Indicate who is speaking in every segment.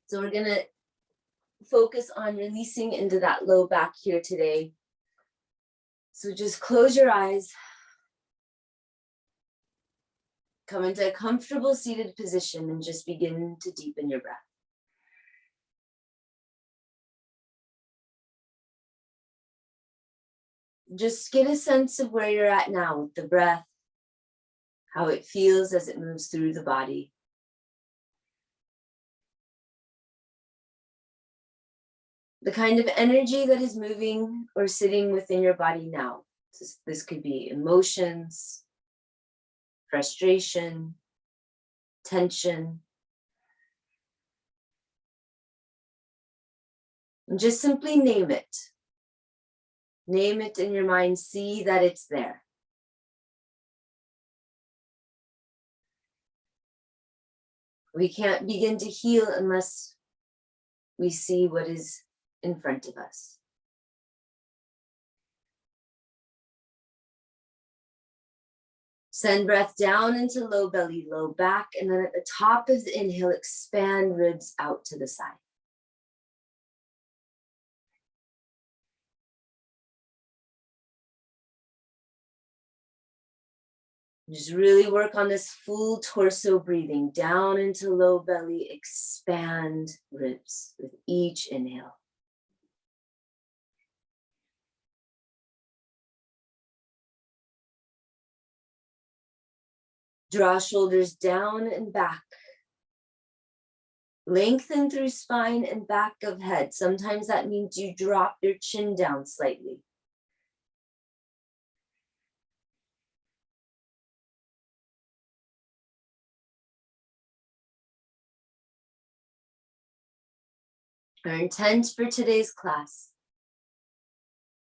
Speaker 1: So we're gonna focus on releasing into that low back here today. So just close your eyes. Come into a comfortable seated position and just begin to deepen your breath. Just get a sense of where you're at now with the breath, how it feels as it moves through the body. The kind of energy that is moving or sitting within your body now. This could be emotions, frustration, tension. And just simply name it. Name it in your mind, see that it's there. We can't begin to heal unless we see what is in front of us. Send breath down into low belly, low back, and then at the top of the inhale, expand ribs out to the side. Just really work on this full torso breathing, down into low belly, expand ribs with each inhale. Draw shoulders down and back. Lengthen through spine and back of head. Sometimes that means you drop your chin down slightly. Our intent for today's class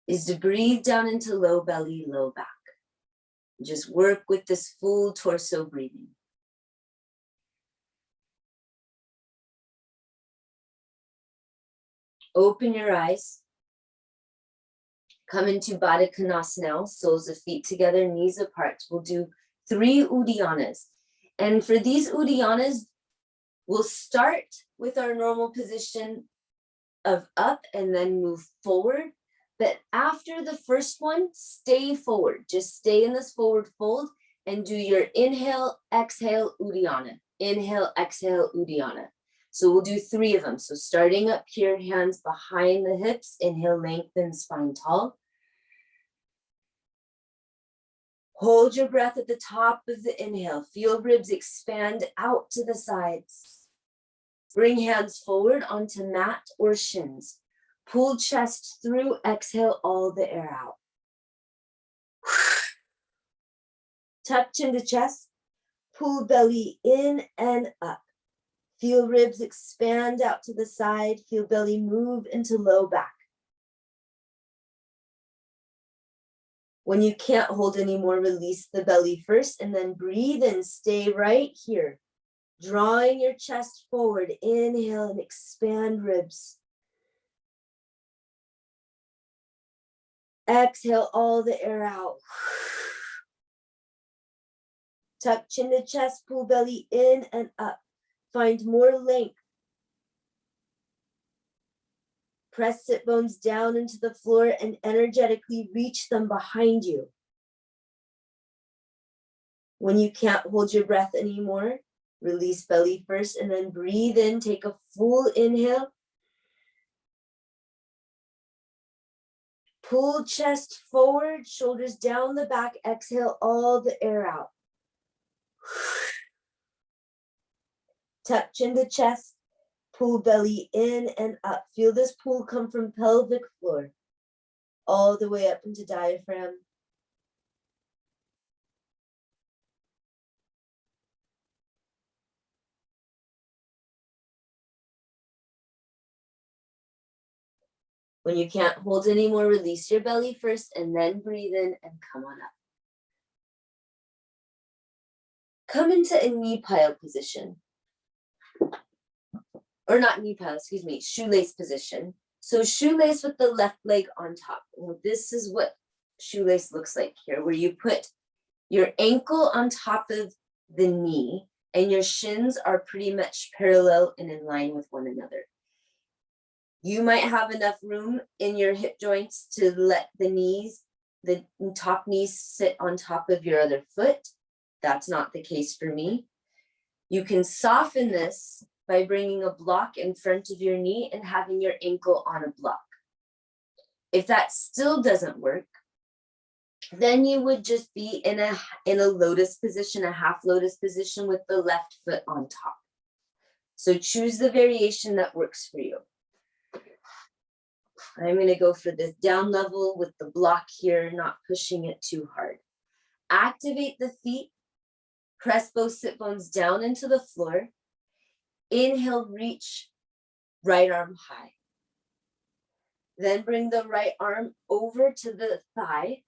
Speaker 1: is to breathe down into low belly, low back. Just work with this full torso breathing. Open your eyes. Come into Baddha Konasana, soles of feet together, knees apart. We'll do 3 Uddiyanas. And for these Uddiyanas, we'll start with our normal position of up and then move forward. But after the first one, stay forward. Just stay in this forward fold and do your inhale, exhale, Uddiyana. Inhale, exhale, Uddiyana. So we'll do 3 of them. So starting up here, hands behind the hips. Inhale, lengthen, spine tall. Hold your breath at the top of the inhale. Feel ribs expand out to the sides. Bring hands forward onto mat or shins. Pull chest through, exhale all the air out. Tuck chin to chest, pull belly in and up. Feel ribs expand out to the side, feel belly move into low back. When you can't hold anymore, release the belly first and then breathe and stay right here. Drawing your chest forward, inhale and expand ribs. Exhale all the air out. Tuck chin to chest, pull belly in and up. Find more length. Press sit bones down into the floor and energetically reach them behind you. When you can't hold your breath anymore, release belly first and then breathe in. Take a full inhale. Pull chest forward, shoulders down the back. Exhale all the air out. Tuck chin to chest. Pull belly in and up. Feel this pull come from pelvic floor all the way up into diaphragm. When you can't hold anymore, release your belly first and then breathe in and come on up. Come into a knee pile position. Or not knee pile, excuse me, shoelace position. So shoelace with the left leg on top. Well, this is what shoelace looks like here, where you put your ankle on top of the knee and your shins are pretty much parallel and in line with one another. You might have enough room in your hip joints to let the top knees sit on top of your other foot. That's not the case for me. You can soften this by bringing a block in front of your knee and having your ankle on a block. If that still doesn't work, then you would just be in a lotus position, a half lotus position with the left foot on top. So choose the variation that works for you. I'm going to go for this down level with the block here, not pushing it too hard. Activate the feet. Press both sit bones down into the floor. Inhale, reach right arm high. Then bring the right arm over to the thigh.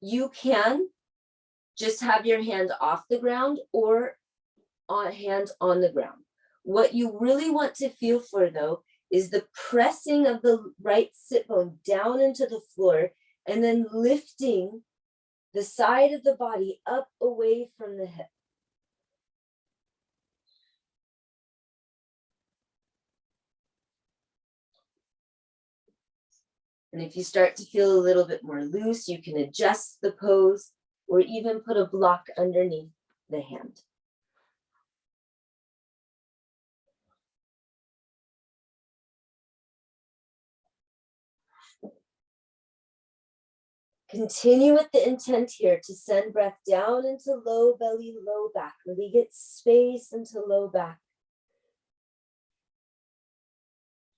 Speaker 1: You can just have your hand off the ground or hand on the ground. What you really want to feel for, though, is the pressing of the right sit bone down into the floor and then lifting the side of the body up away from the hip. And if you start to feel a little bit more loose, you can adjust the pose or even put a block underneath the hand. Continue with the intent here to send breath down into low belly, low back. Really get space into low back.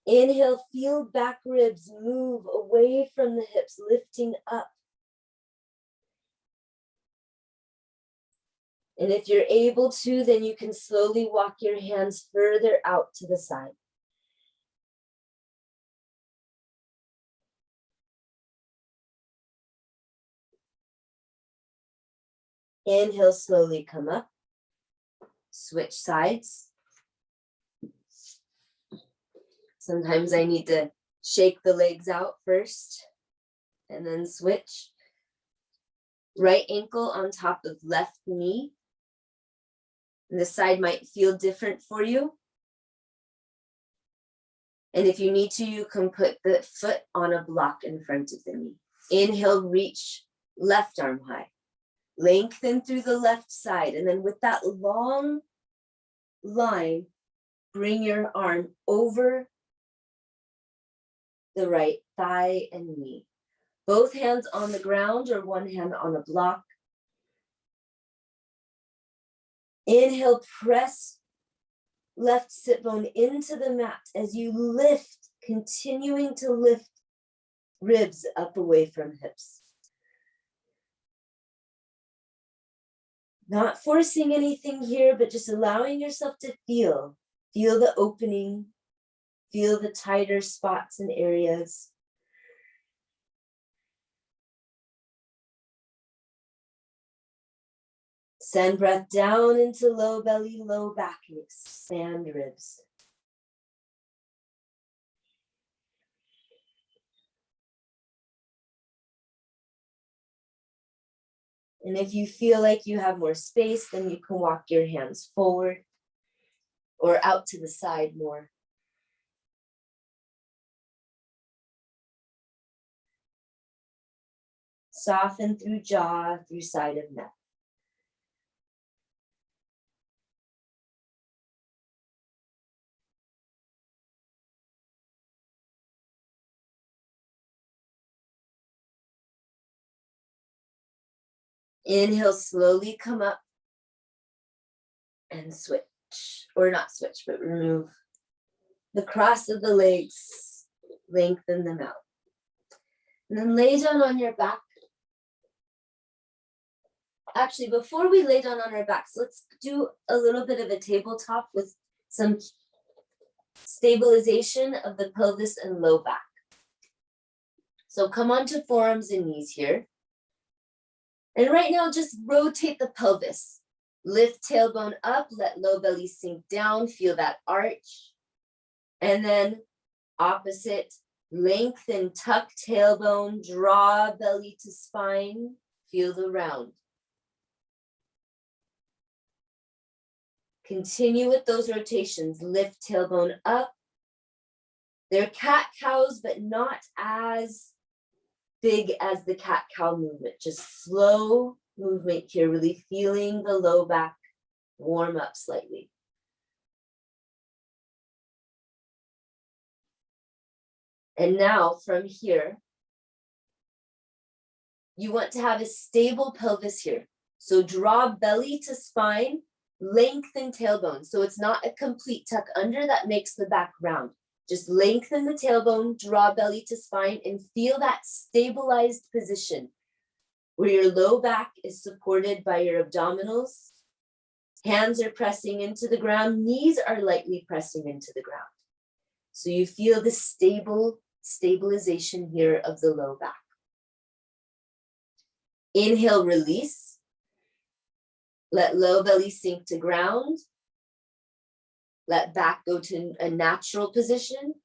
Speaker 1: Inhale, feel back ribs move away from the hips, lifting up. And if you're able to, then you can slowly walk your hands further out to the side. Inhale, slowly come up. Switch sides. Sometimes I need to shake the legs out first and then switch. Right ankle on top of left knee. And this side might feel different for you. And if you need to, you can put the foot on a block in front of the knee. Inhale, reach left arm high. Lengthen through the left side. And then with that long line, bring your arm over the right thigh and knee. Both hands on the ground or one hand on a block. Inhale, press left sit bone into the mat as you lift, continuing to lift ribs up away from hips. Not forcing anything here, but just allowing yourself to feel the opening, feel the tighter spots and areas. Send breath down into low belly, low back, and expand ribs. And if you feel like you have more space, then you can walk your hands forward or out to the side more. Soften through jaw, through side of neck. Inhale, slowly come up and switch, or not switch, but remove the cross of the legs, lengthen them out. And then lay down on your back. Actually, before we lay down on our backs, let's do a little bit of a tabletop with some stabilization of the pelvis and low back. So come onto forearms and knees here. And right now, just rotate the pelvis. Lift tailbone up, let low belly sink down, feel that arch. And then opposite, lengthen, tuck tailbone, draw belly to spine, feel the round. Continue with those rotations. Lift tailbone up. They're cat-cows, but not as big as the cat-cow movement. Just slow movement here, really feeling the low back warm up slightly. And now from here, you want to have a stable pelvis here. So draw belly to spine, lengthen tailbone. So it's not a complete tuck under that makes the back round. Just lengthen the tailbone, draw belly to spine, and feel that stabilized position where your low back is supported by your abdominals. Hands are pressing into the ground, knees are lightly pressing into the ground. So you feel the stabilization here of the low back. Inhale, release. Let low belly sink to ground. Let back go to a natural position.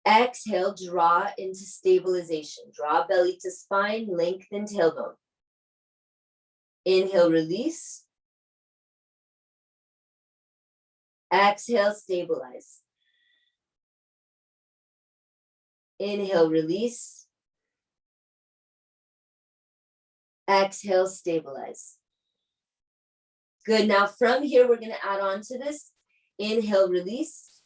Speaker 1: Exhale, draw into stabilization. Draw belly to spine, lengthen tailbone. Inhale, release. Exhale, stabilize. Inhale, release. Exhale, stabilize. Good, now from here, we're gonna add on to this. Inhale, release.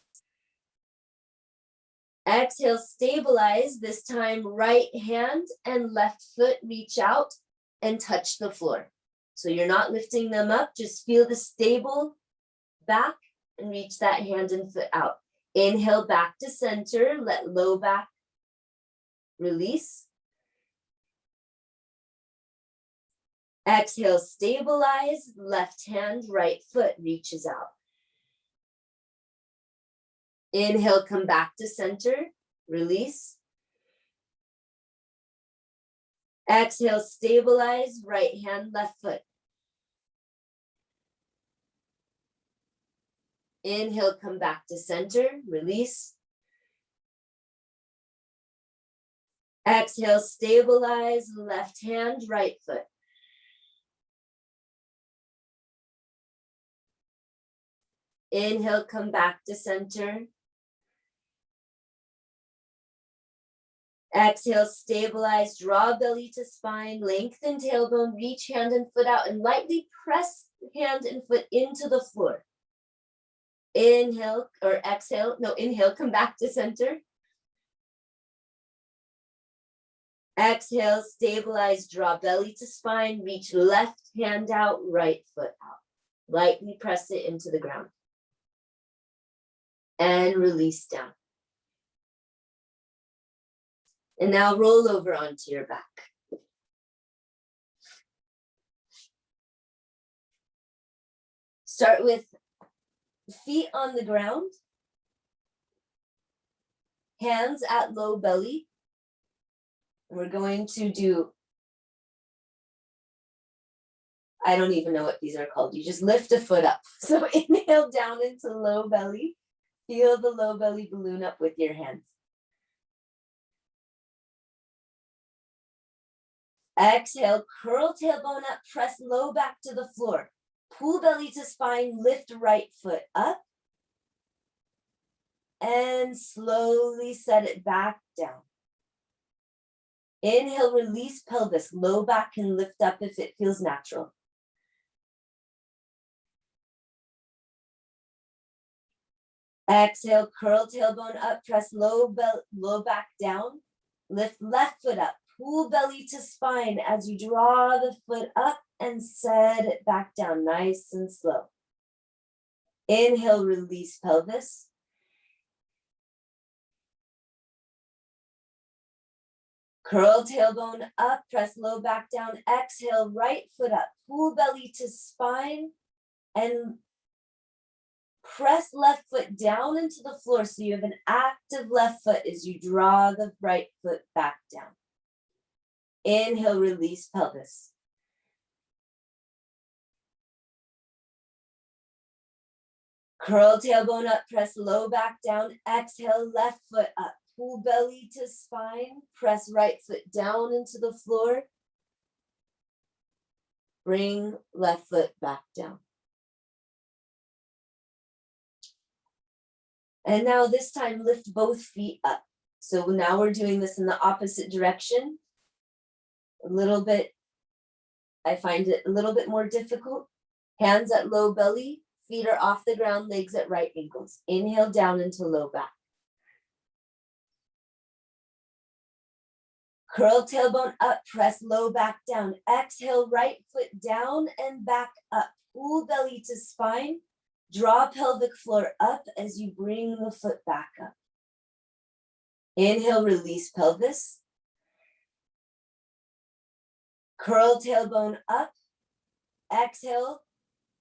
Speaker 1: Exhale, stabilize. This time, right hand and left foot reach out and touch the floor. So you're not lifting them up, just feel the stable back and reach that hand and foot out. Inhale, back to center, let low back release. Exhale, stabilize, left hand, right foot reaches out. Inhale, come back to center, release. Exhale, stabilize, right hand, left foot. Inhale, come back to center, release. Exhale, stabilize, left hand, right foot. Inhale, come back to center. Exhale, stabilize, draw belly to spine, lengthen tailbone, reach hand and foot out, and lightly press hand and foot into the floor. Inhale, or exhale, no, inhale, come back to center. Exhale, stabilize, draw belly to spine, reach left hand out, right foot out. Lightly press it into the ground. And release down. And now roll over onto your back. Start with feet on the ground, hands at low belly. We're going to do, I don't even know what these are called. You just lift a foot up. So inhale down into low belly. Feel the low belly balloon up with your hands. Exhale, curl tailbone up, press low back to the floor. Pull belly to spine, lift right foot up. And slowly set it back down. Inhale, release pelvis. Low back can lift up if it feels natural. Exhale, curl tailbone up, press low back down. Lift left foot up. Pull belly to spine as you draw the foot up and set it back down, nice and slow. Inhale, release pelvis. Curl tailbone up, press low back down. Exhale, right foot up. Pull belly to spine and press left foot down into the floor so you have an active left foot as you draw the right foot back down. Inhale, release pelvis. Curl tailbone up, press low back down. Exhale, left foot up. Pull belly to spine. Press right foot down into the floor. Bring left foot back down. And now this time, lift both feet up. So now we're doing this in the opposite direction. A little bit, I find it a little bit more difficult. Hands at low belly, feet are off the ground, legs at right ankles. Inhale down into low back. Curl tailbone up, press low back down. Exhale, right foot down and back up. Pull belly to spine. Draw pelvic floor up as you bring the foot back up. Inhale, release pelvis. Curl tailbone up. Exhale,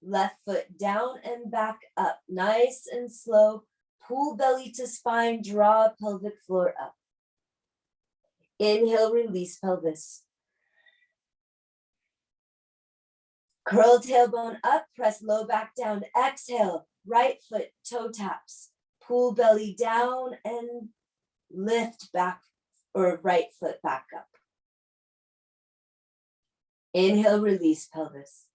Speaker 1: left foot down and back up. Nice and slow. Pull belly to spine, draw pelvic floor up. Inhale, release pelvis. Curl tailbone up, press low back down. Exhale, right foot, toe taps. Pull belly down and lift back or right foot back up. Inhale, release pelvis.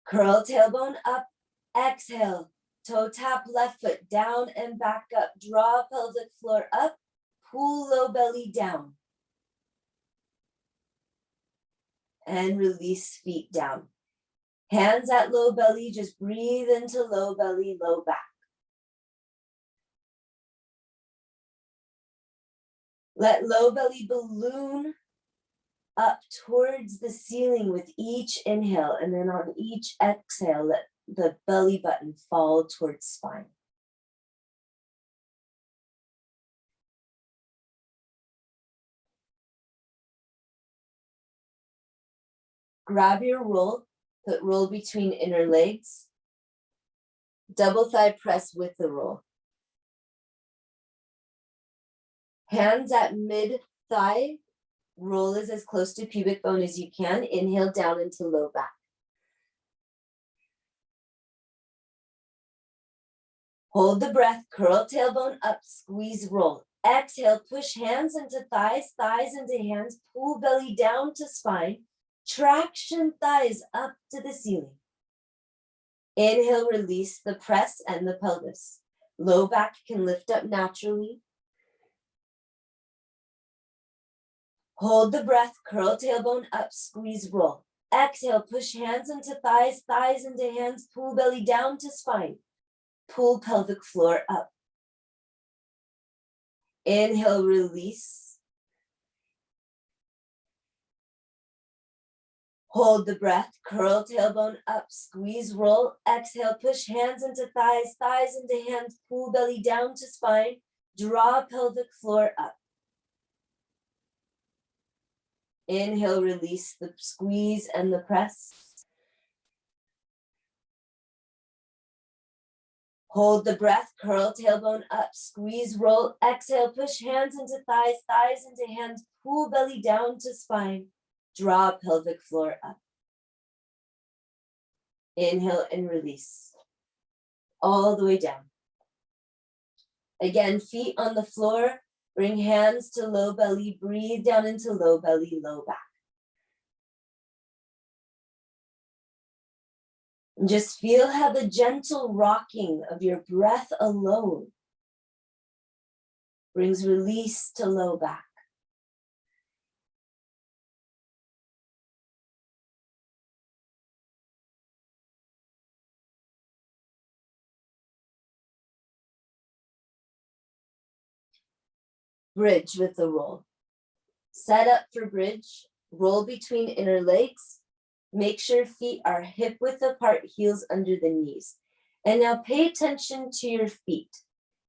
Speaker 1: Curl tailbone up, exhale, toe tap left foot down and back up. Draw pelvic floor up, pull low belly down. And release feet down. Hands at low belly, just breathe into low belly, low back. Let low belly balloon up towards the ceiling with each inhale, and then on each exhale, let the belly button fall towards spine. Grab your roll, put roll between inner legs. Double thigh press with the roll. Hands at mid thigh. Roll is as close to pubic bone as you can. Inhale down into low back. Hold the breath, curl tailbone up, squeeze, roll. Exhale, push hands into thighs, thighs into hands, pull belly down to spine, traction thighs up to the ceiling. Inhale, release the press and the pelvis. Low back can lift up naturally. Hold the breath, curl tailbone up, squeeze, roll. Exhale, push hands into thighs, thighs into hands, pull belly down to spine. Pull pelvic floor up. Inhale, release. Hold the breath, curl tailbone up, squeeze, roll. Exhale, push hands into thighs, thighs into hands, pull belly down to spine. Draw pelvic floor up. Inhale, release the squeeze and the press. Hold the breath, curl tailbone up, squeeze, roll. Exhale, push hands into thighs, thighs into hands, pull belly down to spine. Draw pelvic floor up. Inhale and release. All the way down. Again, feet on the floor. Bring hands to low belly, breathe down into low belly, low back. And just feel how the gentle rocking of your breath alone brings release to low back. Bridge with the roll. Set up for bridge, roll between inner legs. Make sure feet are hip width apart, heels under the knees. And now pay attention to your feet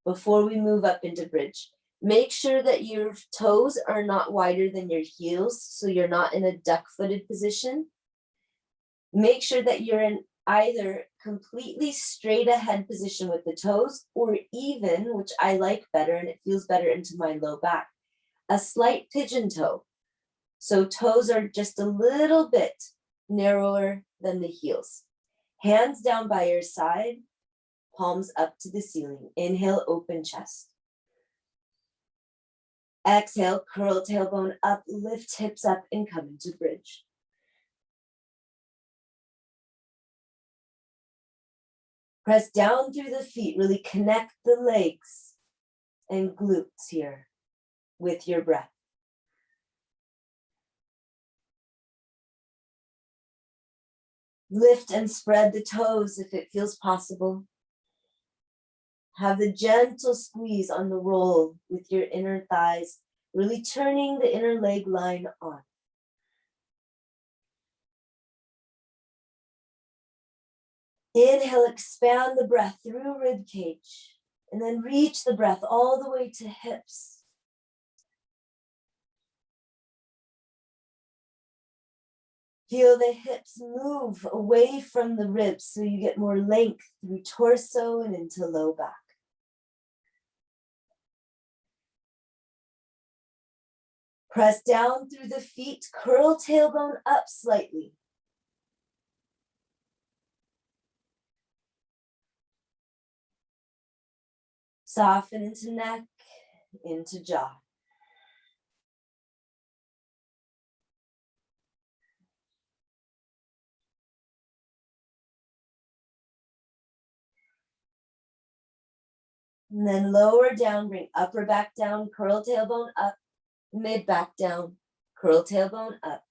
Speaker 1: before we move up into bridge. Make sure that your toes are not wider than your heels, so you're not in a duck-footed position. Make sure that you're in either completely straight ahead position with the toes, or even, which I like better and it feels better into my low back, a slight pigeon toe. So toes are just a little bit narrower than the heels. Hands down by your side, palms up to the ceiling. Inhale, open chest. Exhale, curl tailbone up, lift hips up and come into bridge. Press down through the feet, really connect the legs and glutes here with your breath. Lift and spread the toes if it feels possible. Have the gentle squeeze on the roll with your inner thighs, really turning the inner leg line on. Inhale, expand the breath through rib cage, and then reach the breath all the way to hips. Feel the hips move away from the ribs so you get more length through torso and into low back. Press down through the feet, curl tailbone up slightly. Soften into neck, into jaw. And then lower down, bring upper back down, curl tailbone up, mid back down, curl tailbone up.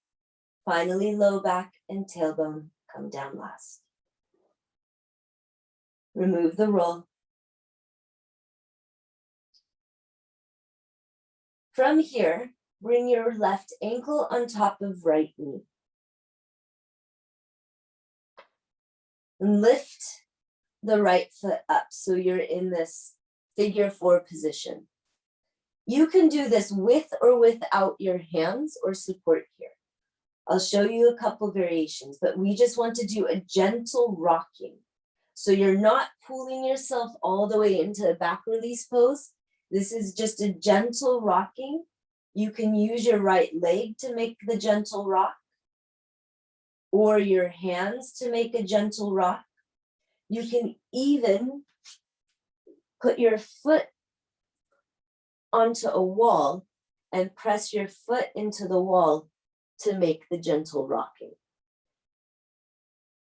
Speaker 1: Finally, low back and tailbone come down last. Remove the roll. From here, bring your left ankle on top of right knee. And lift the right foot up so you're in this figure 4 position. You can do this with or without your hands or support here. I'll show you a couple variations, but we just want to do a gentle rocking. So you're not pulling yourself all the way into a back release pose. This is just a gentle rocking. You can use your right leg to make the gentle rock, or your hands to make a gentle rock. You can even put your foot onto a wall and press your foot into the wall to make the gentle rocking.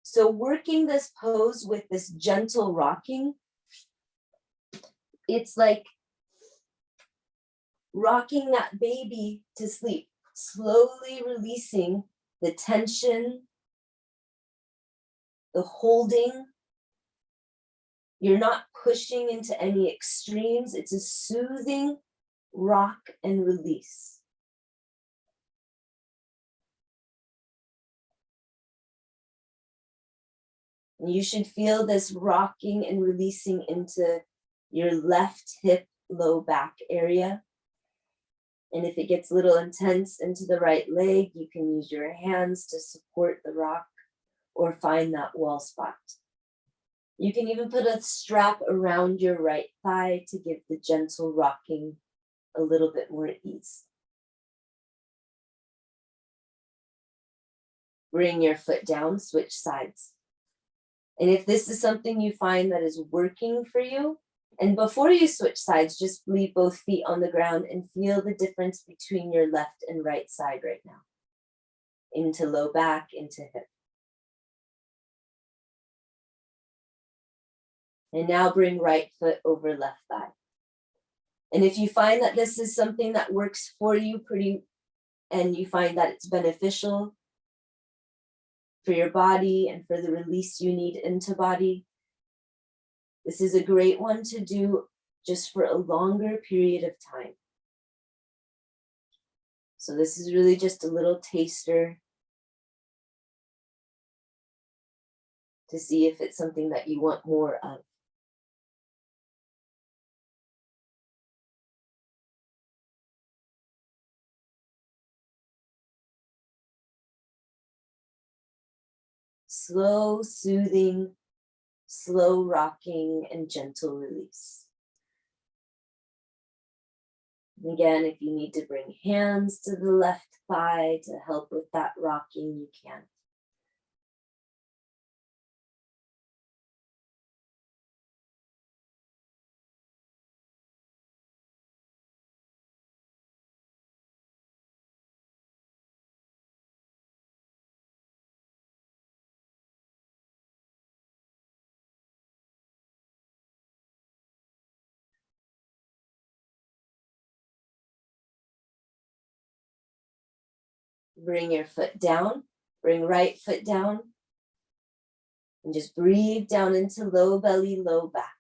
Speaker 1: So working this pose with this gentle rocking, it's like rocking that baby to sleep, slowly releasing the tension, the holding. You're not pushing into any extremes. It's a soothing rock and release. You should feel this rocking and releasing into your left hip, low back area. And if it gets a little intense into the right leg, you can use your hands to support the rock or find that wall spot. You can even put a strap around your right thigh to give the gentle rocking a little bit more ease. Bring your foot down, switch sides. And if this is something you find that is working for you, and before you switch sides, just leave both feet on the ground and feel the difference between your left and right side right now. Into low back, into hip. And now bring right foot over left thigh. And if you find that this is something that works for you and you find that it's beneficial for your body and for the release you need into body, this is a great one to do just for a longer period of time. So this is really just a little taster to see if it's something that you want more of. Slow, soothing, slow rocking, and gentle release. And again, if you need to bring hands to the left thigh to help with that rocking, you can. Bring your foot down, bring right foot down, and just breathe down into low belly, low back.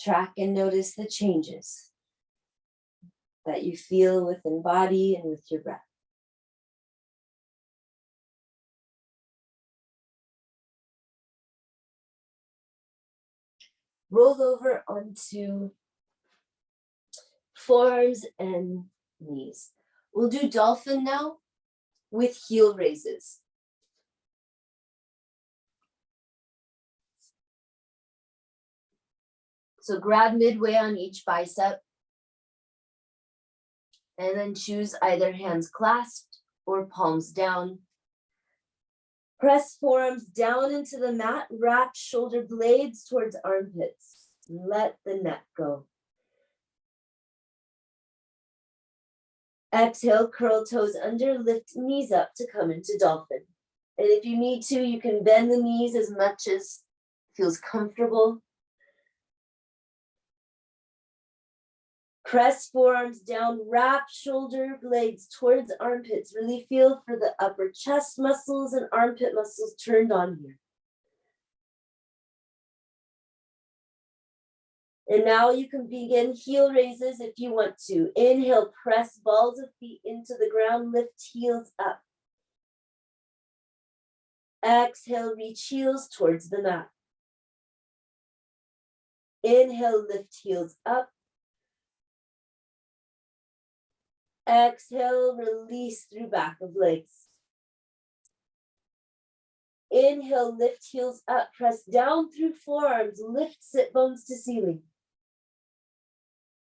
Speaker 1: Track and notice the changes that you feel within body and with your breath. Roll over onto forearms and knees. We'll do dolphin now with heel raises. So grab midway on each bicep and then choose either hands clasped or palms down. Press forearms down into the mat, wrap shoulder blades towards armpits. Let the neck go. Exhale, curl toes under, lift knees up to come into dolphin. And if you need to, you can bend the knees as much as feels comfortable. Press forearms down, wrap shoulder blades towards armpits. Really feel for the upper chest muscles and armpit muscles turned on here. And now you can begin heel raises if you want to. Inhale, press balls of feet into the ground, lift heels up. Exhale, reach heels towards the mat. Inhale, lift heels up. Exhale, release through back of legs. Inhale, lift heels up, press down through forearms, lift sit bones to ceiling.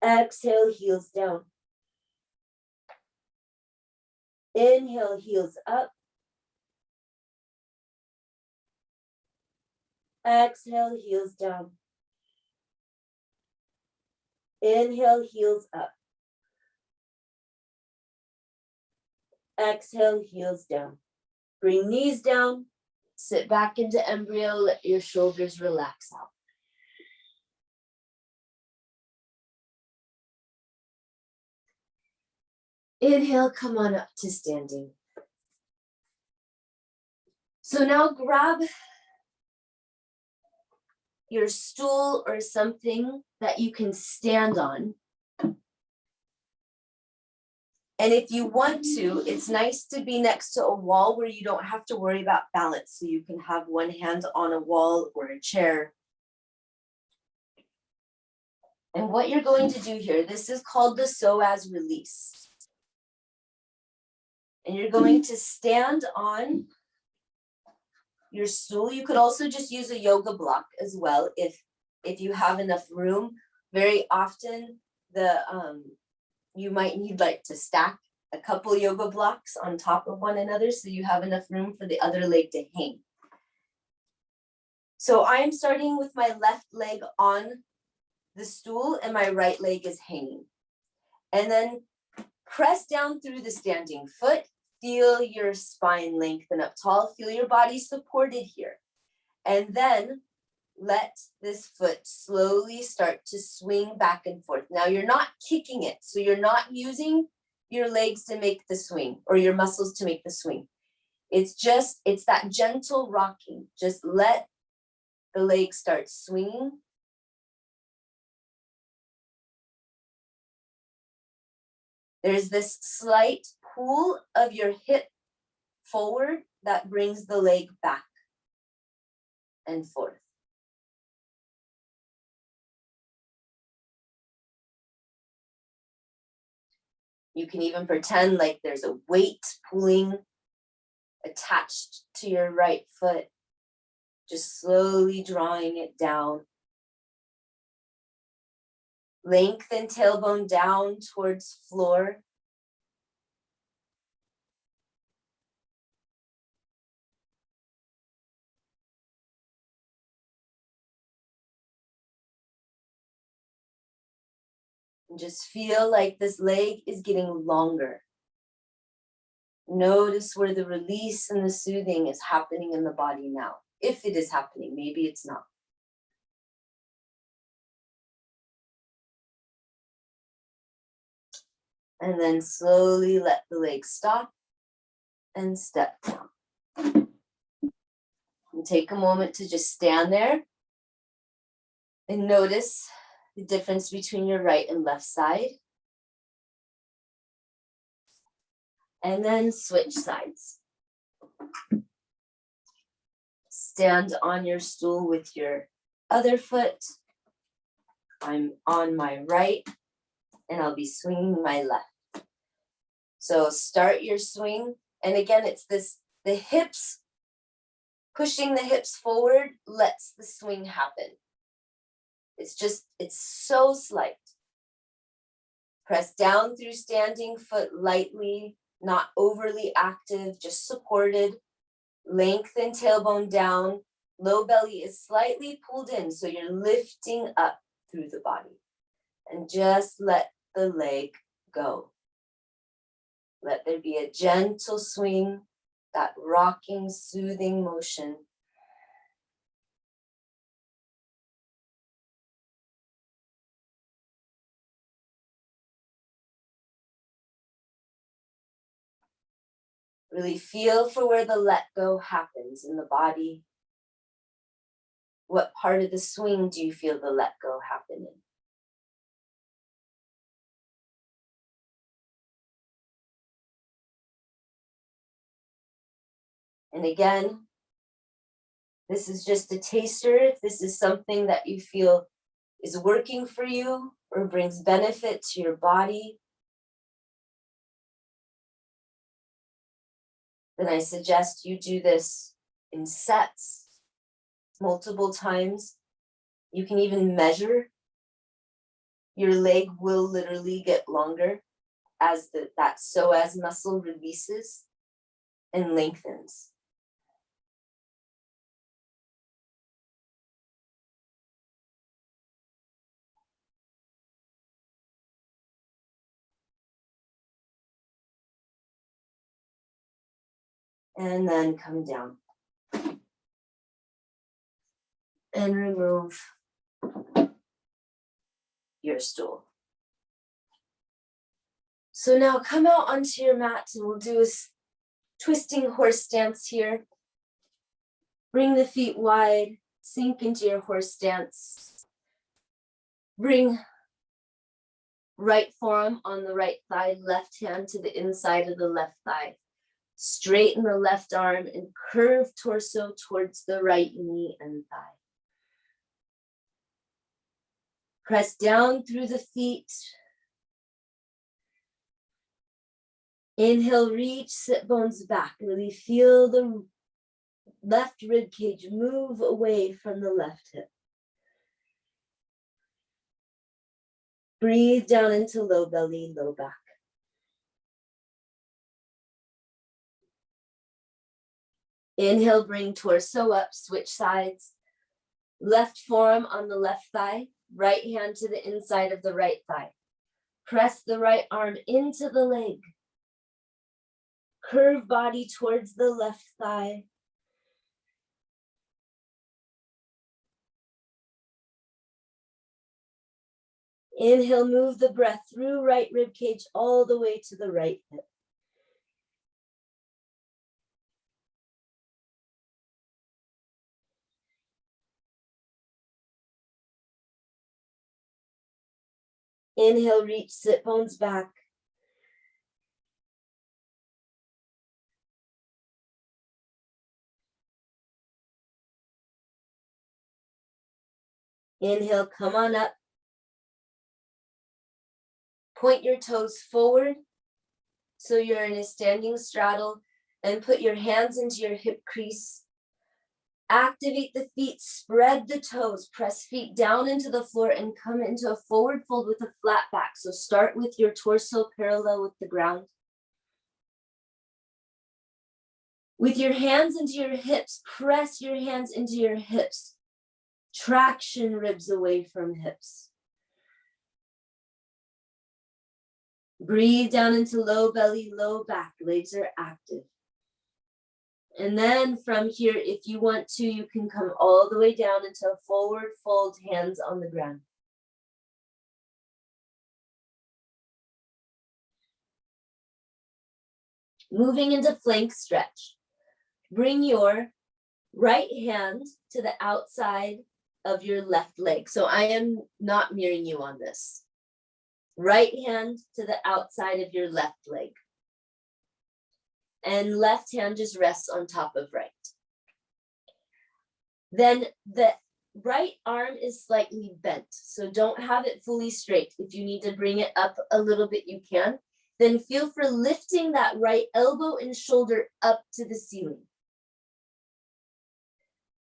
Speaker 1: Exhale, heels down. Inhale, heels up. Exhale, heels down. Inhale, heels up. Exhale, heels down. Bring knees down. Sit back into embryo. Let your shoulders relax out. Inhale, come on up to standing. So now grab your stool or something that you can stand on. And if you want to, it's nice to be next to a wall where you don't have to worry about balance. So you can have one hand on a wall or a chair. And what you're going to do here, this is called the psoas release. And you're going to stand on your stool. You could also just use a yoga block as well if you have enough room. Very often you might need like to stack a couple yoga blocks on top of one another so you have enough room for the other leg to hang. So I am starting with my left leg on the stool and my right leg is hanging. And then press down through the standing foot. Feel your spine lengthen up tall. Feel your body supported here. And then let this foot slowly start to swing back and forth. Now you're not kicking it, so you're not using your legs to make the swing or your muscles to make the swing. It's that gentle rocking. Just let the legs start swinging. There's this slight pull of your hip forward that brings the leg back and forth. You can even pretend like there's a weight pulling attached to your right foot, just slowly drawing it down. Lengthen tailbone down towards floor. And just feel like this leg is getting longer. Notice where the release and the soothing is happening in the body now. If it is happening, maybe it's not. And then slowly let the leg stop and step down. And take a moment to just stand there and notice the difference between your right and left side. And then switch sides. Stand on your stool with your other foot. I'm on my right and I'll be swinging my left. So start your swing. And again, it's the hips, pushing the hips forward lets the swing happen. It's so slight. Press down through standing foot lightly, not overly active, just supported. Lengthen tailbone down. Low belly is slightly pulled in, so you're lifting up through the body. And just let the leg go. Let there be a gentle swing, that rocking, soothing motion. Really feel for where the let go happens in the body. What part of the swing do you feel the let go happen in? And again, this is just a taster. If this is something that you feel is working for you or brings benefit to your body, then I suggest you do this in sets, multiple times. You can even measure. Your leg will literally get longer as that psoas muscle releases and lengthens. And then come down. And remove your stool. So now come out onto your mat and we'll do a twisting horse stance here. Bring the feet wide, sink into your horse stance. Bring right forearm on the right thigh, left hand to the inside of the left thigh. Straighten the left arm and curve torso towards the right knee and thigh. Press down through the feet. Inhale, reach, sit bones back. Really feel the left rib cage move away from the left hip. Breathe down into low belly, low back. Inhale, bring torso up, switch sides. Left forearm on the left thigh, right hand to the inside of the right thigh. Press the right arm into the leg. Curve body towards the left thigh. Inhale, move the breath through right rib cage all the way to the right hip. Inhale, reach, sit bones back. Inhale, come on up. Point your toes forward so you're in a standing straddle and put your hands into your hip crease. Activate the feet, spread the toes, press feet down into the floor and come into a forward fold with a flat back. So start with your torso parallel with the ground. With your hands into your hips, press your hands into your hips. Traction ribs away from hips. Breathe down into low belly, low back. Legs are active. And then from here, if you want to, you can come all the way down into a forward fold, hands on the ground. Moving into flank stretch. Bring your right hand to the outside of your left leg. So I am not mirroring you on this. Right hand to the outside of your left leg. And left hand just rests on top of right. Then the right arm is slightly bent, so don't have it fully straight. If you need to bring it up a little bit, you can. Then feel for lifting that right elbow and shoulder up to the ceiling.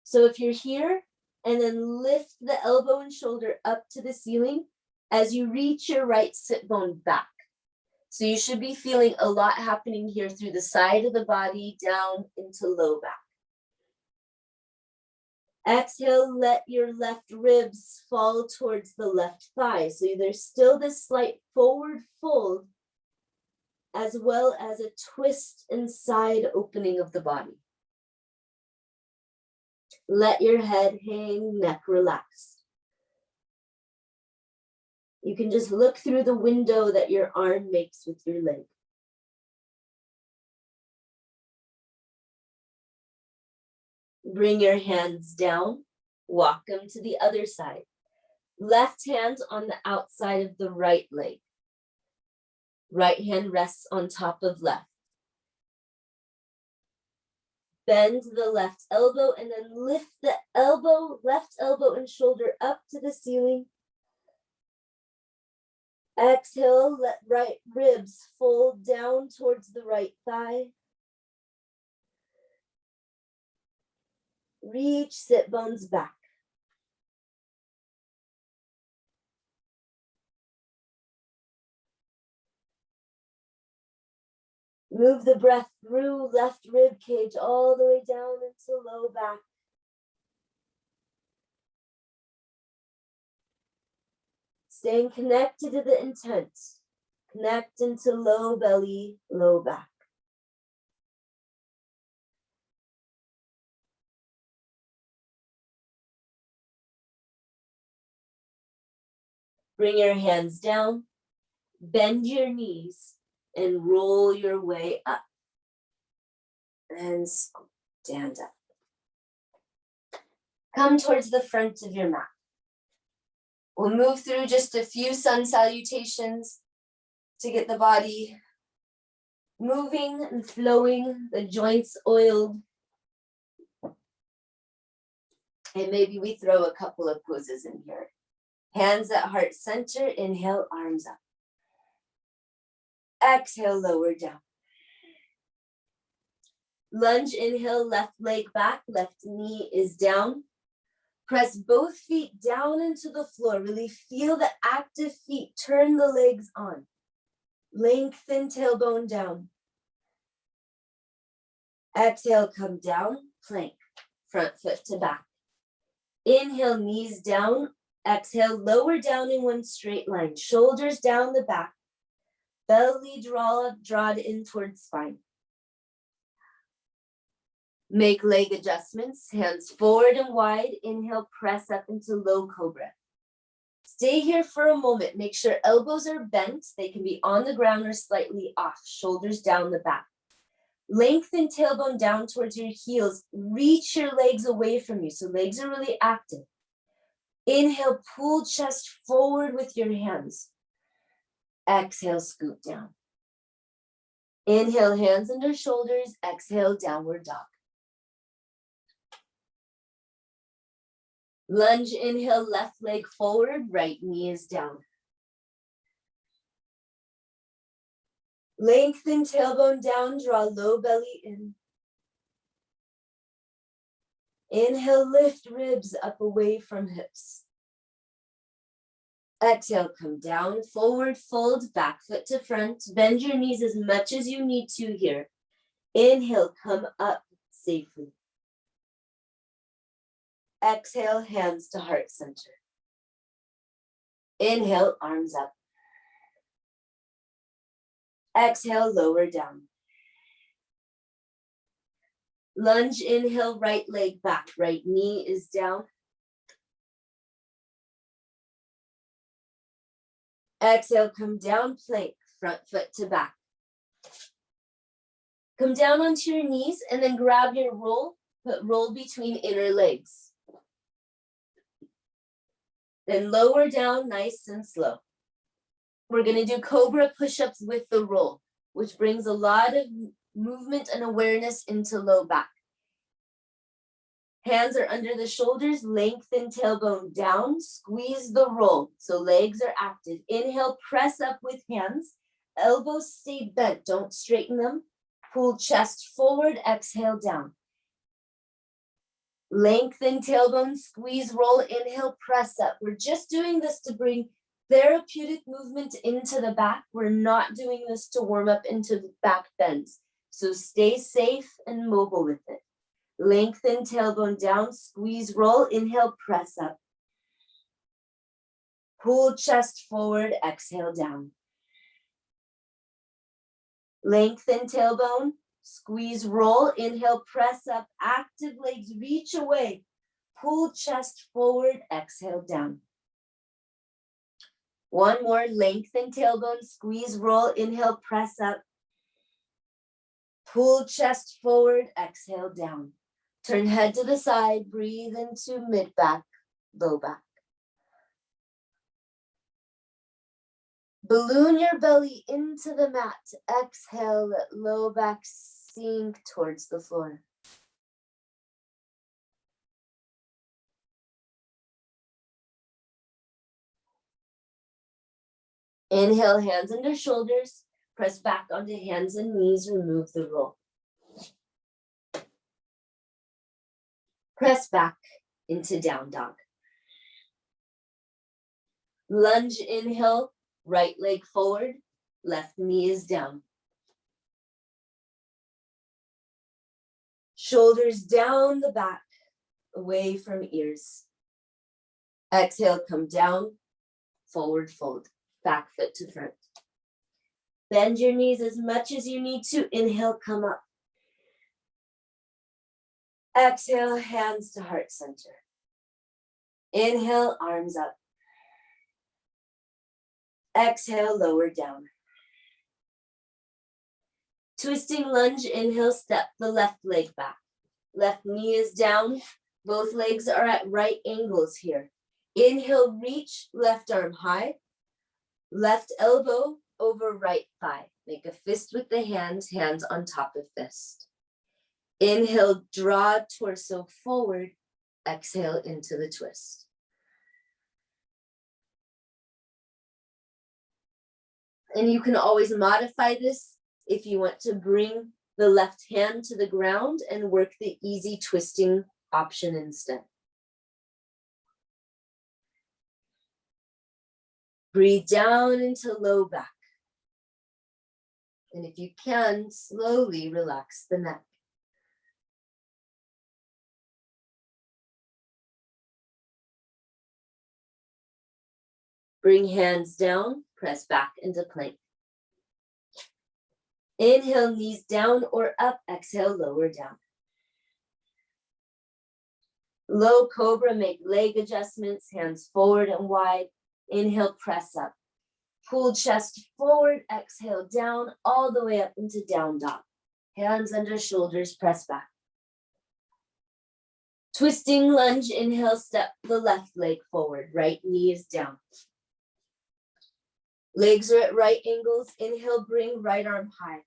Speaker 1: So if you're here, and then lift the elbow and shoulder up to the ceiling as you reach your right sit bone back. So you should be feeling a lot happening here through the side of the body down into low back. Exhale, let your left ribs fall towards the left thigh. So there's still this slight forward fold as well as a twist and side opening of the body. Let your head hang, neck relaxed. You can just look through the window that your arm makes with your leg. Bring your hands down, walk them to the other side. Left hand on the outside of the right leg. Right hand rests on top of left. Bend the left elbow and then lift the elbow, left elbow and shoulder up to the ceiling. Exhale, let right ribs fold down towards the right thigh. Reach sit bones back. Move the breath through left rib cage all the way down into low back. Staying connected to the intent. Connect into low belly, low back. Bring your hands down, bend your knees, and roll your way up. And stand up. Come towards the front of your mat. We'll move through just a few sun salutations to get the body moving and flowing, the joints oiled. And maybe we throw a couple of poses in here. Hands at heart center, inhale, arms up. Exhale, lower down. Lunge, inhale, left leg back, left knee is down. Press both feet down into the floor. Really feel the active feet. Turn the legs on. Lengthen tailbone down. Exhale, come down, plank, front foot to back. Inhale, knees down. Exhale, lower down in one straight line. Shoulders down the back. Belly drawn in towards spine. Make leg adjustments, hands forward and wide. Inhale, press up into low cobra. Stay here for a moment. Make sure elbows are bent. They can be on the ground or slightly off. Shoulders down the back. Lengthen tailbone down towards your heels. Reach your legs away from you. So legs are really active. Inhale, pull chest forward with your hands. Exhale, scoop down. Inhale, hands under shoulders. Exhale, downward dog. Lunge, inhale, left leg forward, right knee is down. Lengthen tailbone down, draw low belly in. Inhale, lift ribs up away from hips. Exhale, come down, forward fold, back foot to front. Bend your knees as much as you need to here. Inhale, come up safely. Exhale, hands to heart center. Inhale, arms up. Exhale, lower down. Lunge, inhale, right leg back, right knee is down. Exhale, come down, plank, front foot to back. Come down onto your knees and then grab your roll, but roll between inner legs. Then lower down nice and slow. We're going to do cobra push-ups with the roll, which brings a lot of movement and awareness into low back. Hands are under the shoulders, lengthen tailbone down, squeeze the roll. So legs are active. Inhale, press up with hands. Elbows stay bent, don't straighten them. Pull chest forward, exhale down. Lengthen tailbone, squeeze, roll, inhale, press up. We're just doing this to bring therapeutic movement into the back. We're not doing this to warm up into the back bends. So stay safe and mobile with it. Lengthen tailbone down, squeeze, roll, inhale, press up. Pull chest forward, exhale down. Lengthen tailbone, squeeze, roll, inhale, press up. Active legs, reach away. Pull chest forward, exhale down. One more, lengthen tailbone, squeeze, roll, inhale, press up. Pull chest forward, exhale down. Turn head to the side, breathe into mid back, low back. Balloon your belly into the mat. Exhale, let low back sink towards the floor. Inhale, hands under shoulders. Press back onto hands and knees, remove the roll. Press back into down dog. Lunge, inhale, right leg forward, left knee is down. Shoulders down the back, away from ears. Exhale, come down, forward fold, back foot to front. Bend your knees as much as you need to. Inhale, come up. Exhale, hands to heart center. Inhale, arms up. Exhale, lower down. Twisting lunge, inhale, step the left leg back. Left knee is down. Both legs are at right angles here. Inhale, reach, left arm high. Left elbow over right thigh. Make a fist with the hands, hands on top of fist. Inhale, draw torso forward. Exhale into the twist. And you can always modify this if you want to bring the left hand to the ground and work the easy twisting option instead. Breathe down into low back. And if you can, slowly relax the neck. Bring hands down, press back into plank. Inhale, knees down or up, exhale, lower down. Low cobra, make leg adjustments, hands forward and wide. Inhale, press up. Pull chest forward, exhale down, all the way up into down dog. Hands under shoulders, press back. Twisting lunge, inhale, step the left leg forward, right knee is down. Legs are at right angles. Inhale, bring right arm high.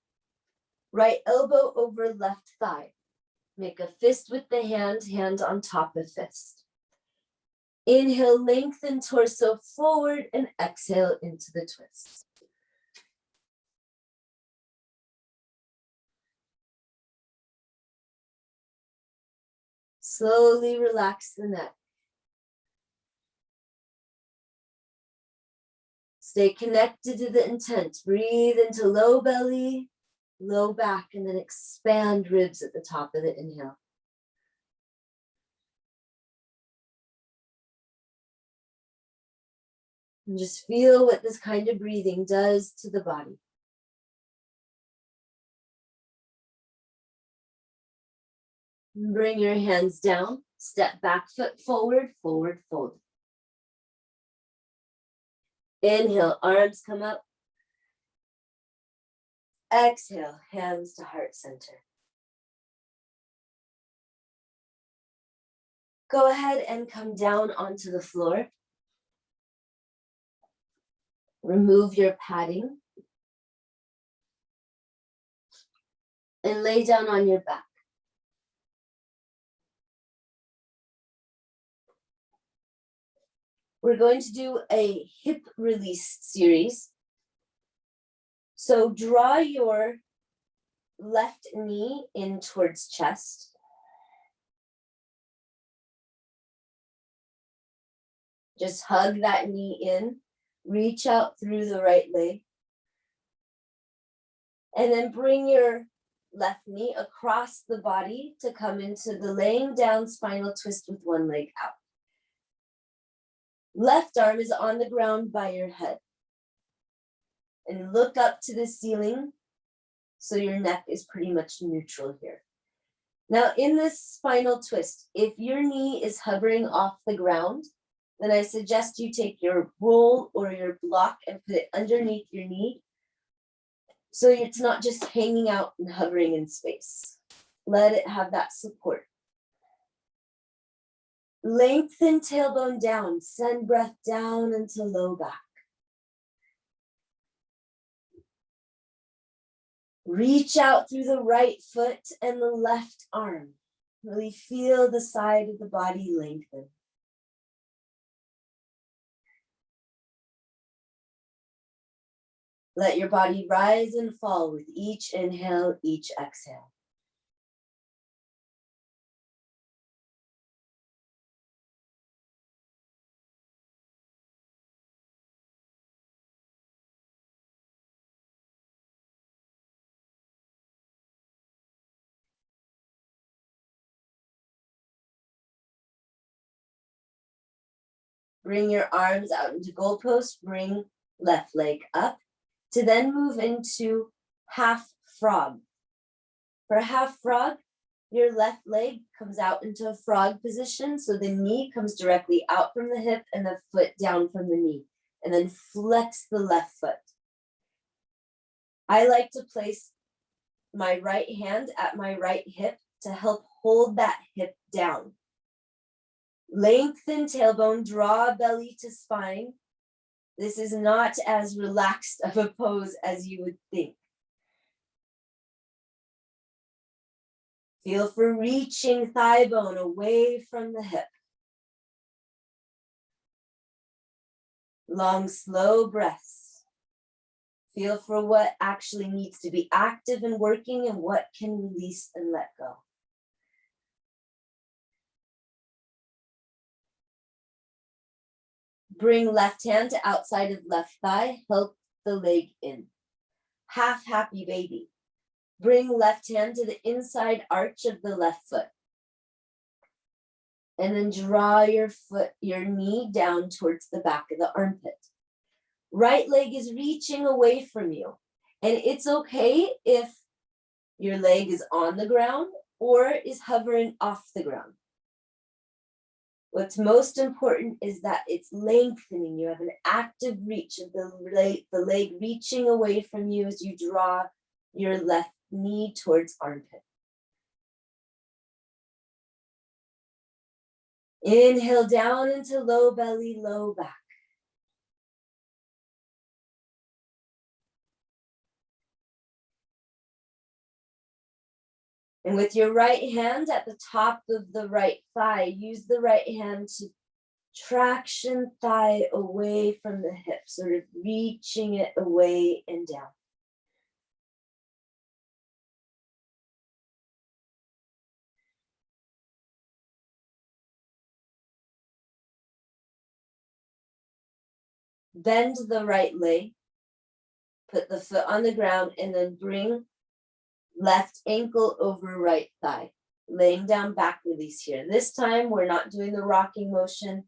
Speaker 1: Right elbow over left thigh. Make a fist with the hand, hand on top of fist. Inhale, lengthen torso forward and exhale into the twist. Slowly relax the neck. Stay connected to the intent. Breathe into low belly, low back, and then expand ribs at the top of the inhale. And just feel what this kind of breathing does to the body. Bring your hands down, step back foot forward, forward fold. Inhale, arms come up. Exhale, hands to heart center. Go ahead and come down onto the floor. Remove your padding. And lay down on your back. We're going to do a hip release series. So draw your left knee in towards chest. Just hug that knee in, reach out through the right leg. And then bring your left knee across the body to come into the laying down spinal twist with one leg out. Left arm is on the ground by your head. And look up to the ceiling so your neck is pretty much neutral here. Now in this spinal twist, if your knee is hovering off the ground, then I suggest you take your roll or your block and put it underneath your knee so it's not just hanging out and hovering in space. Let it have that support. Lengthen tailbone down, send breath down into low back. Reach out through the right foot and the left arm. Really feel the side of the body lengthen. Let your body rise and fall with each inhale, each exhale. Bring your arms out into goalpost, bring left leg up to then move into half frog. For half frog, your left leg comes out into a frog position, so the knee comes directly out from the hip and the foot down from the knee, and then flex the left foot. I like to place my right hand at my right hip to help hold that hip down. Lengthen tailbone, draw belly to spine. This is not as relaxed of a pose as you would think. Feel for reaching thigh bone away from the hip. Long, slow breaths. Feel for what actually needs to be active and working and what can release and let go. Bring left hand to outside of left thigh, help the leg in. Half happy baby. Bring left hand to the inside arch of the left foot. And then draw your knee down towards the back of the armpit. Right leg is reaching away from you. And it's okay if your leg is on the ground or is hovering off the ground. What's most important is that it's lengthening. You have an active reach of the leg reaching away from you as you draw your left knee towards armpit. Inhale down into low belly, low back. And with your right hand at the top of the right thigh, use the right hand to traction thigh away from the hip, sort of reaching it away and down. Bend the right leg, put the foot on the ground, and then bring left ankle over right thigh. Laying down back release here. This time we're not doing the rocking motion.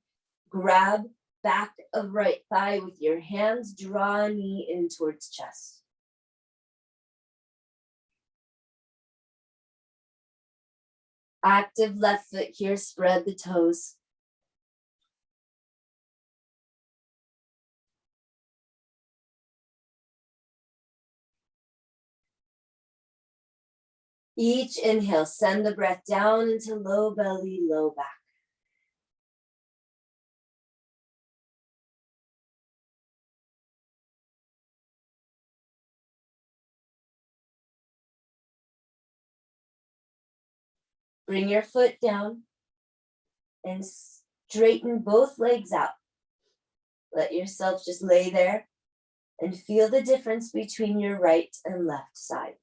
Speaker 1: Grab back of right thigh with your hands, draw knee in towards chest. Active left foot here, spread the toes. Each inhale, send the breath down into low belly, low back. Bring your foot down and straighten both legs out. Let yourself just lay there and feel the difference between your right and left side.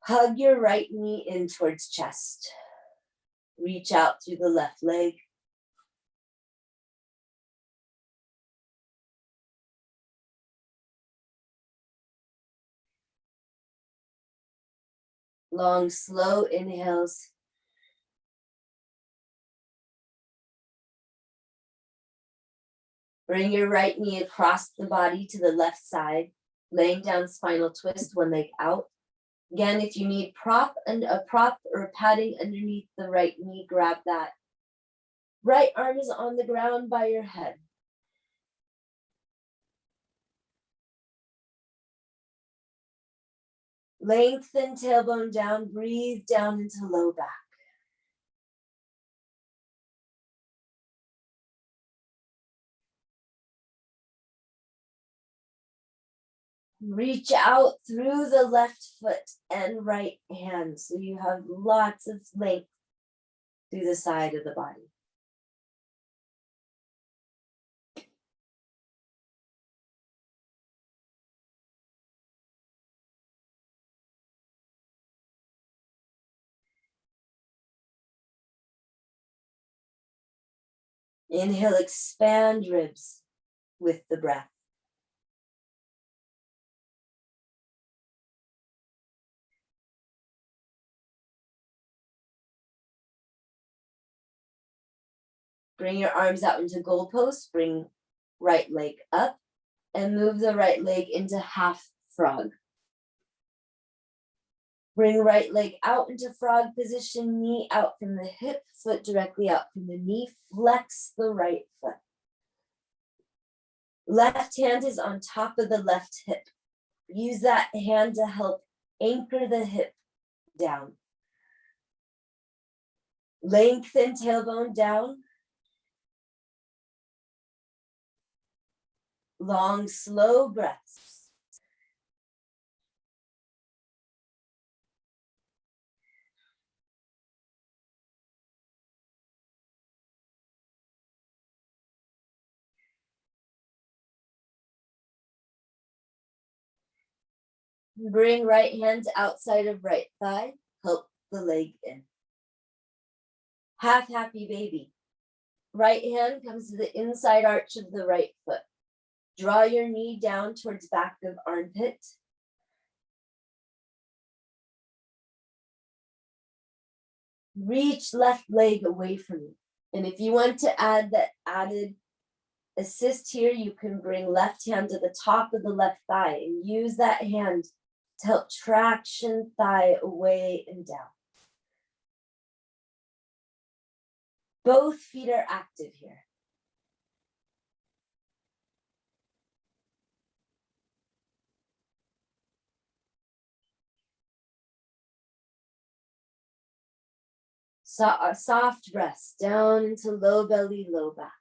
Speaker 1: Hug your right knee in towards chest. Reach out through the left leg. Long, slow inhales. Bring your right knee across the body to the left side, laying down spinal twist, one leg out. Again, if you need a prop or a padding underneath the right knee, grab that. Right arm is on the ground by your head. Lengthen tailbone down, breathe down into low back. Reach out through the left foot and right hand so you have lots of length through the side of the body. Inhale, expand ribs with the breath. Bring your arms out into goalposts, bring right leg up, and move the right leg into half frog. Bring right leg out into frog position, knee out from the hip, foot directly out from the knee, flex the right foot. Left hand is on top of the left hip. Use that hand to help anchor the hip down. Lengthen tailbone down. Long, slow breaths. Bring right hand outside of right thigh. Help the leg in. Half happy baby. Right hand comes to the inside arch of the right foot. Draw your knee down towards back of armpit. Reach left leg away from you. And if you want to add that added assist here, you can bring left hand to the top of the left thigh and use that hand to help traction thigh away and down. Both feet are active here. Soft breaths down into low belly, low back.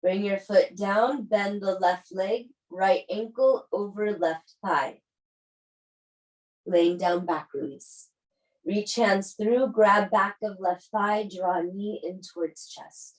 Speaker 1: Bring your foot down, bend the left leg, right ankle over left thigh. Laying down back release. Reach hands through, grab back of left thigh, draw knee in towards chest.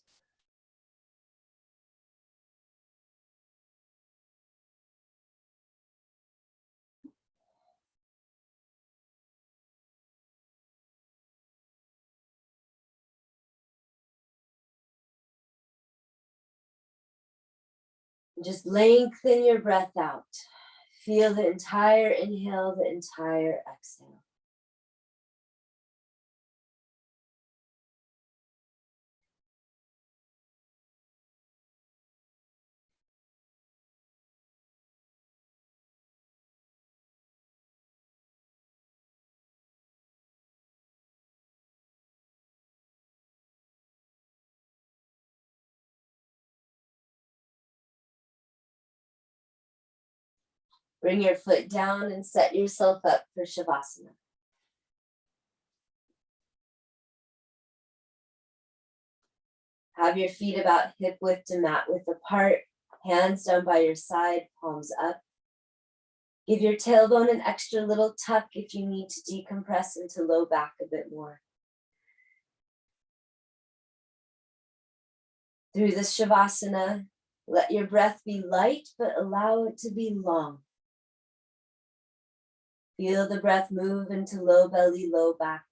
Speaker 1: Just lengthen your breath out. Feel the entire inhale, the entire exhale. Bring your foot down and set yourself up for Shavasana. Have your feet about hip width to mat width apart, hands down by your side, palms up. Give your tailbone an extra little tuck if you need to decompress into low back a bit more. Through this Shavasana, let your breath be light, but allow it to be long. Feel the breath move into low belly, low back.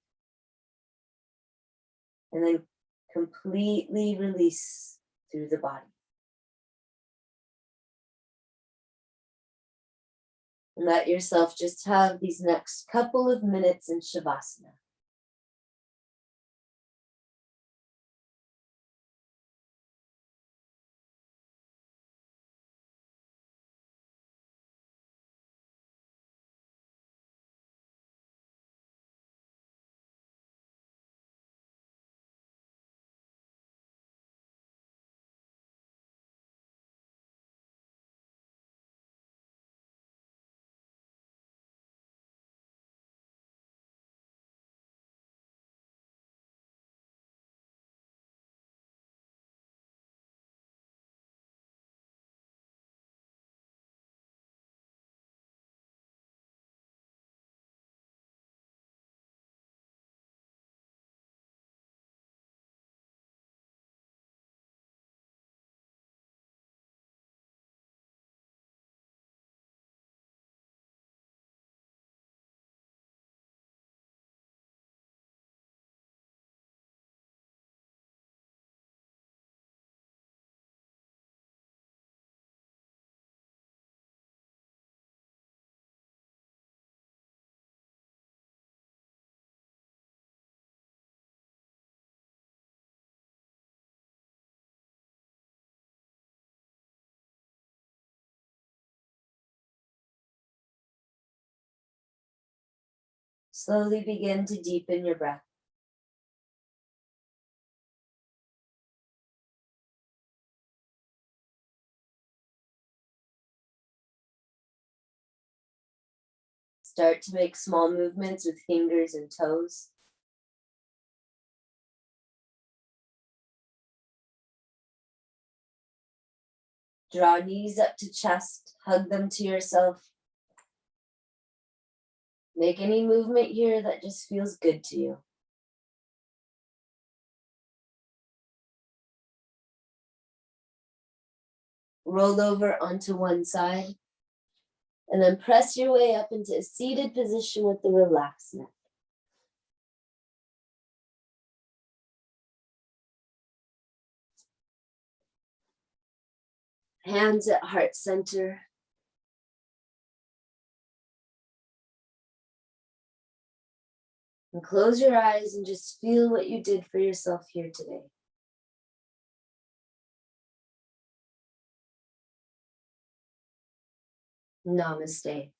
Speaker 1: And then completely release through the body. And let yourself just have these next couple of minutes in Shavasana. Slowly begin to deepen your breath. Start to make small movements with fingers and toes. Draw knees up to chest, hug them to yourself. Make any movement here that just feels good to you. Roll over onto one side, and then press your way up into a seated position with the relaxed neck. Hands at heart center. And close your eyes and just feel what you did for yourself here today. Namaste.